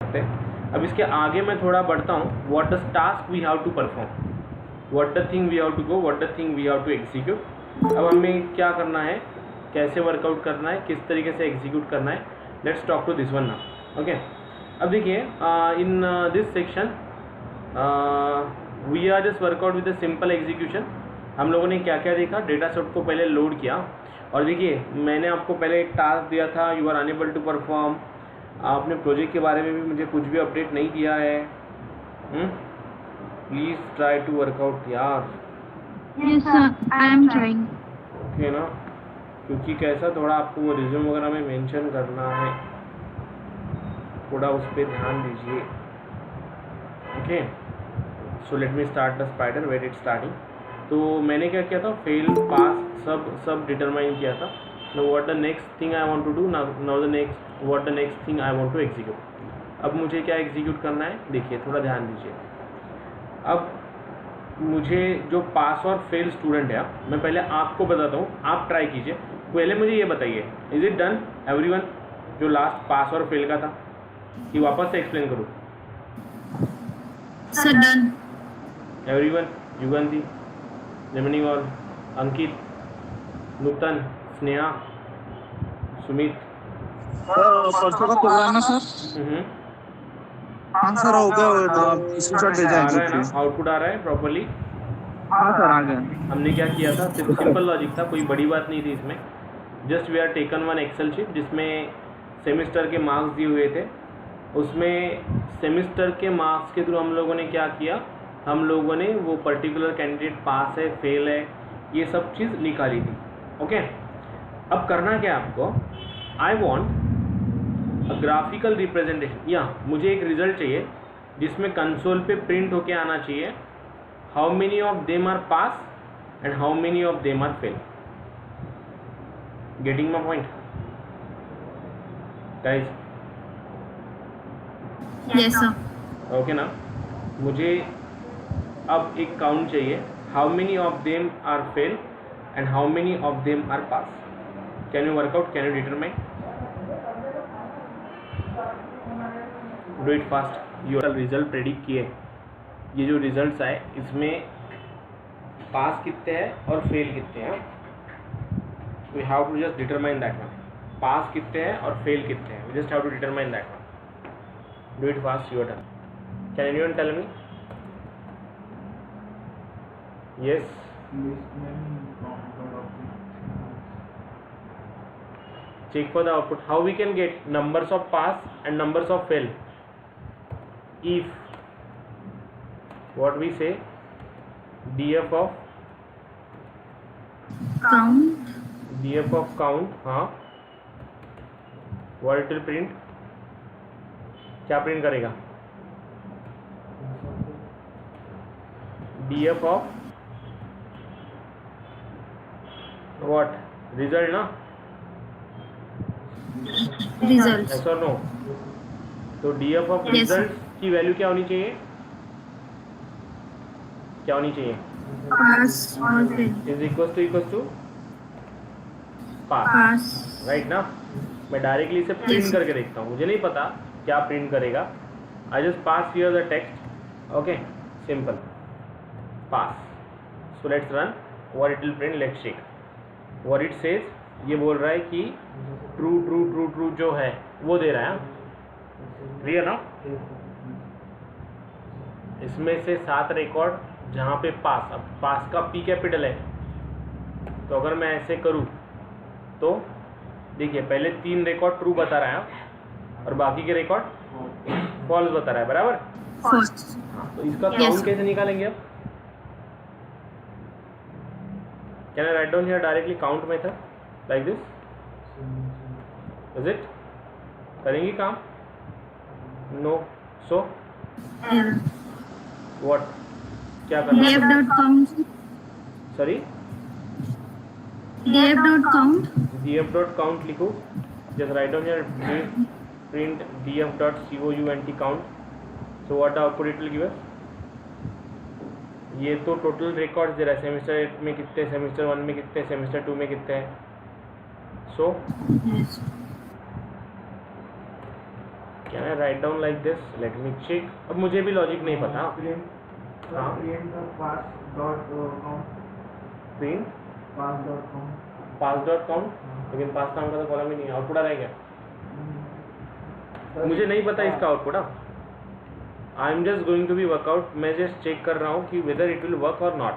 सकते हैं। अब इसके आगे मैं थोड़ा बढ़ता हूँ। What the task we have to perform, what the thing we have to go, what the thing we have to execute. अब हमें क्या करना है, कैसे वर्कआउट करना है, किस तरीके से एग्जीक्यूट करना है, let's talk to this one now. Okay, अब देखिए in this section we are just workout with a simple execution. हम लोगों ने क्या क्या देखा, डेटा सेट को पहले लोड किया, और देखिए मैंने आपको पहले एक टास्क दिया था, you are unable to perform. आपने प्रोजेक्ट के बारे में भी मुझे कुछ भी अपडेट नहीं दिया है। प्लीज़ ट्राई टू वर्कआउट यार। Yes sir, I am trying. Okay ना, क्योंकि कैसा थोड़ा आपको वो रिज्यूम वगैरह में मेंशन करना है, थोड़ा उस पर ध्यान दीजिए। Okay, so let me start the spider where it starting. तो मैंने क्या किया था, फेल पास सब डिटरमाइन किया था। Now what the next thing I want to do, now the next what the next thing I want to execute. अब मुझे क्या एग्जीक्यूट करना है, देखिए थोड़ा ध्यान दीजिए। अब मुझे जो पास और फेल स्टूडेंट है, मैं पहले आपको बताता हूँ, आप ट्राई कीजिए। पहले मुझे ये बताइए, इज इट डन एवरीवन, जो लास्ट पास और फेल का था, कि वापस से एक्सप्लेन करूँ? Sir, done. एवरीवन, युगंती, जेमिनी और अंकित, नूतन, स्नेहा, सुमित। परसों का प्रोग्राम है सर। हाँ सर, हो गया, स्क्रीनशॉट भेजा आ रहा है है। ना, आउटपुट आ रहा है प्रॉपर्ली? हाँ सर, आ गया। हमने क्या किया था, सिंपल लॉजिक था, कोई बड़ी बात नहीं थी इसमें। Just we are taken one excel sheet जिसमें सेमिस्टर के मार्क्स दिए हुए थे। उसमें सेमिस्टर के मार्क्स के थ्रू हम लोगों ने क्या किया, हम लोगों ने वो पर्टिकुलर कैंडिडेट पास है, फेल है, ये सब चीज़ निकाली थी। ओके, अब करना क्या है आपको, I want a graphical representation, या मुझे एक रिजल्ट चाहिए जिसमें कंसोल पे प्रिंट होके आना चाहिए, how many of them are pass and how many of them are fail. Getting my point guys? Yes sir. Okay ना, मुझे अब एक काउंट चाहिए, how many of them are fail and how many of them are pass. Can you work out, can you determine? Do it fast. You result predict किए, ये जो results आए इसमें पास कितने हैं और फेल कितने हैं, we have to just determine that one. Pass कितने हैं और फेल कितने हैं, we just have to determine that one. Do it fast, your turn. Can anyone tell me? Yes, check for the output. How we can get numbers of pass and numbers of fail? If what we say, df of count, हाँ, what it will print, क्या print करेगा? df of what, result ना, Results. yes or no? तो df of Yes. results की value क्या होनी चाहिए, क्या होनी चाहिए? Pass or fail. Is equal to pass, Pass. Right ना? मैं डायरेक्टली इसे प्रिंट Yes. करके देखता हूँ, मुझे नहीं पता क्या प्रिंट करेगा। I just pass here the text, okay, simple pass. So let's run, what it will print, let's check what it says. ये बोल रहा है कि ट्रू ट्रू ट्रू ट्रू जो है वो दे रहा है, क्लियर ना? इसमें से 7 रिकॉर्ड जहाँ पे पास, अब पास का पी कैपिटल है, तो अगर मैं ऐसे करूँ तो देखिए पहले 3 रिकॉर्ड ट्रू बता रहा है और बाकी के रिकॉर्ड फॉल्स बता रहा है, बराबर? False. तो इसका Yes. काउंट कैसे निकालेंगे अब? Can I write down here directly count method like this? Is it करेंगी काम? नो। So Error. व्हाट, क्या करना है? df.count. Sorry, df.count. df.count लिखो, just write down here print df.count count. So what output it will give us? ये तो total records दे रहा है, सेमेस्टर 8 में कितने, सेमेस्टर 1 में कितने, सेमेस्टर 2 में कितने हैं। So Yes. Can I write down like this, let me check. अब मुझे भी लॉजिक नहीं पता। हाँ प्रिंट पास डॉट काउंट, लेकिन पास नाम का तो कॉलम ही नहीं है, आउटपुट आ रहा है क्या? मुझे नहीं पता इसका output. I am just going to be workout, मैं जस्ट चेक कर रहा हूँ कि वेदर इट विल वर्क और not.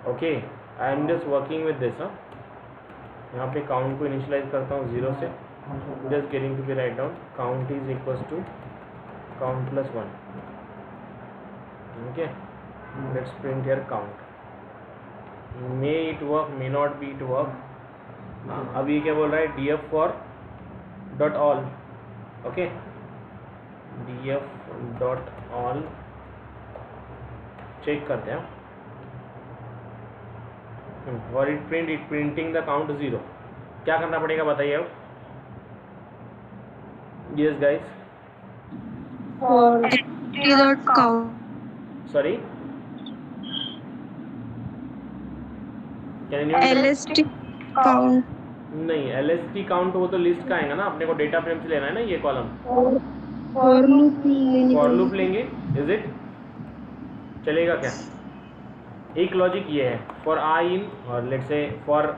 Okay, I am just working with this. यहाँ पे काउंट को इनिशियलाइज करता हूँ 0 से, just getting to be write down count is equal to count plus 1। Okay, let's print here count. May it work, may not be it work. अब ये क्या बोल रहा है? df for dot all. Okay, df dot all check करते हैं। For it printing the count 0। क्या करना पड़ेगा बताइए अब? Yes guys, sorry LST count नहीं, LST काउंट वो तो लिस्ट का आएगा ना, अपने को डेटा फ्रेम से लेना है ना ये कॉलम। फॉर लूप लेंगे, इज इट चलेगा क्या? एक लॉजिक ये है फॉर आई इन, और let's say for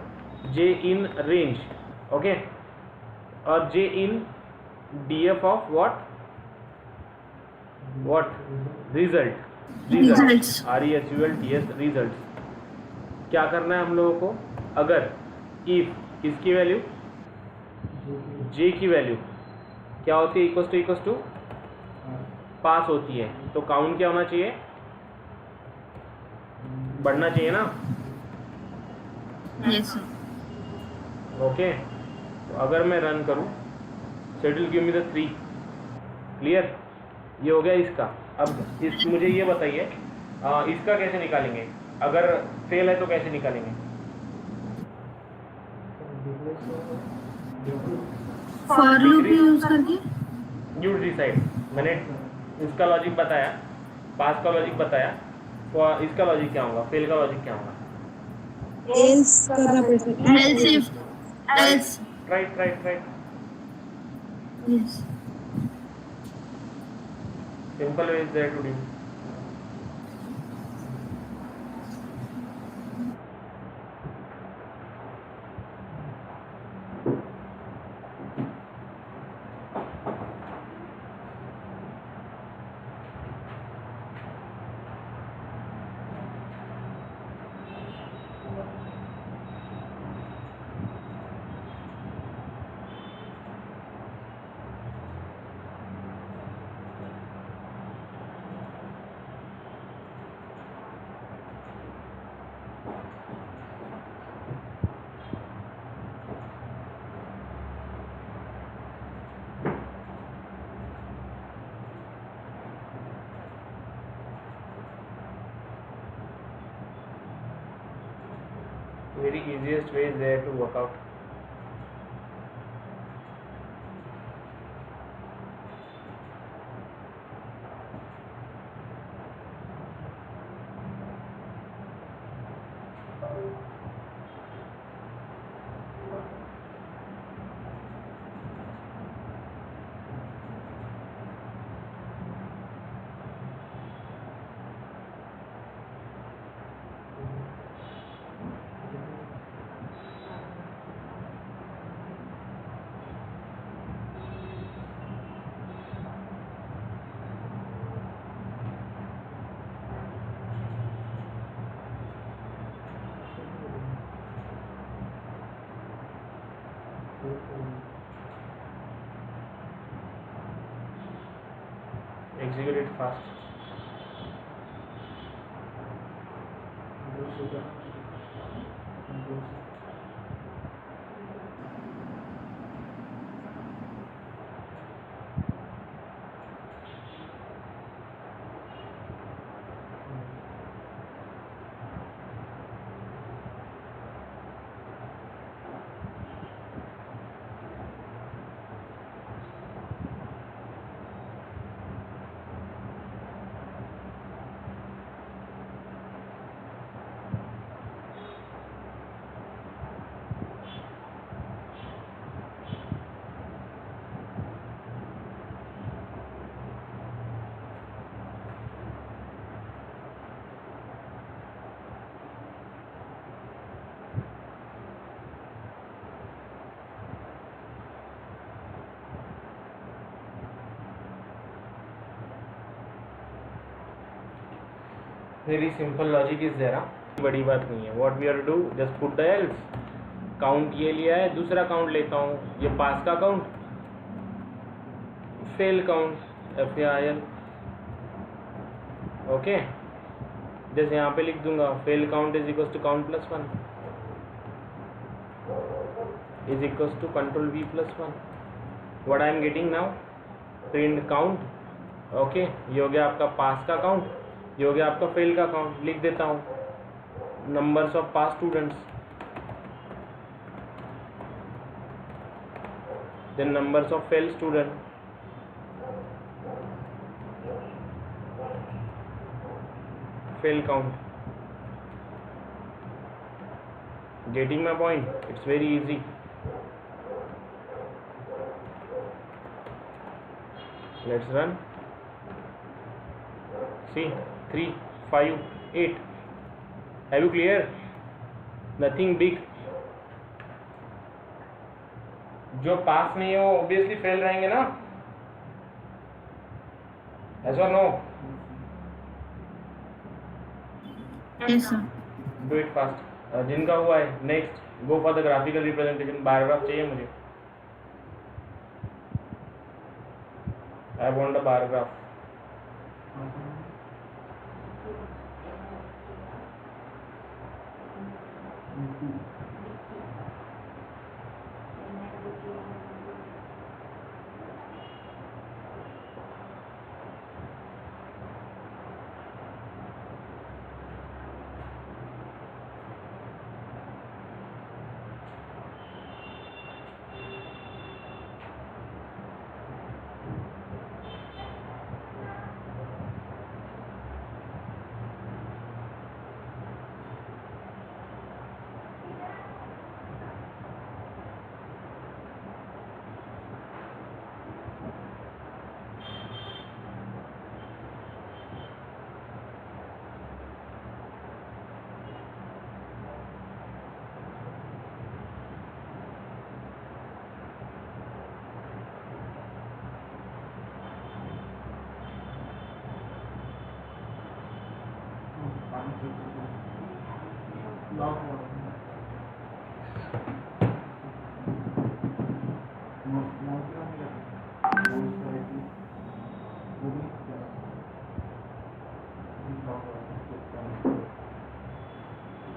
J in range. Okay, और जे इन df of what result Results. RESULTS result. क्या करना है हम लोगों को? अगर इफ किसकी वैल्यू, जे की वैल्यू क्या होती है? इक्वल्स टू पास होती है, तो काउंट क्या होना चाहिए? बढ़ना चाहिए ना। Yes, sir. ओके, तो अगर मैं रन करूं, set will give me the 3। Clear? ये हो गया इसका। अब मुझे ये बताइए इसका कैसे निकालेंगे? अगर फेल है तो कैसे निकालेंगे? For loop यूज करके यू डिसाइड। मैंने इसका लॉजिक बताया, पास का लॉजिक बताया, तो इसका लॉजिक क्या होगा? फेल का लॉजिक क्या होगा? एल्स करना पड़ेगा। else if else. Right. Yes. Simple way is there to do. Very easiest way is there to work out. Execute it fast. Very simple logic is there, बड़ी बात नहीं है. What we are do, just put the else. Count ये लिया है, दूसरा count लेता हूँ, ये पास का count, fail count, FAIL. Okay, जैसे यहाँ पे लिख दूंगा fail count is equals to count plus 1 is equals to control V plus 1. What I am getting now, print count. Okay, ये हो गया आपका पास का काउंट, ये हो गया आपका फेल का काउंट. लिख देता हूँ numbers of pass students, then numbers of failed student, fail count. Getting my point? It's very easy. Let's run. See, 3, 5, 8. Have you clear? Nothing big. जो पास नहीं है वो ऑब्वियसली फेल रहेंगे ना, ऐसा no. Yes, sir. Do it fast. जिनका हुआ है next, go for the graphical representation. Biograph चाहिए मुझे, I want the biograph.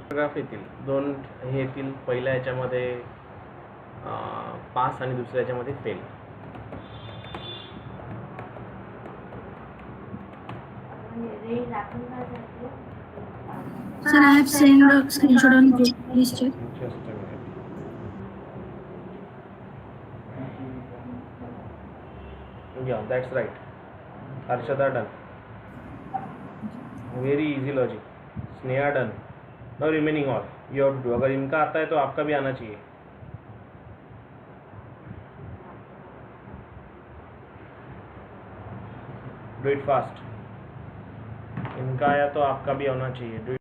Paragraph येतील, दोन हे येतील. पहिल्या याच्यामध्ये पास आणि दुसऱ्या याच्यामध्ये fail. Sir, I have sent a screenshot on group. Please check. Just a minute. Yeah, that's right. Arshada done. Very easy logic. Sneha done. Now remaining all you have to do. अगर इनका आता है तो आपका भी आना चाहिए. Do it fast. इनका आया तो आपका भी आना चाहिए.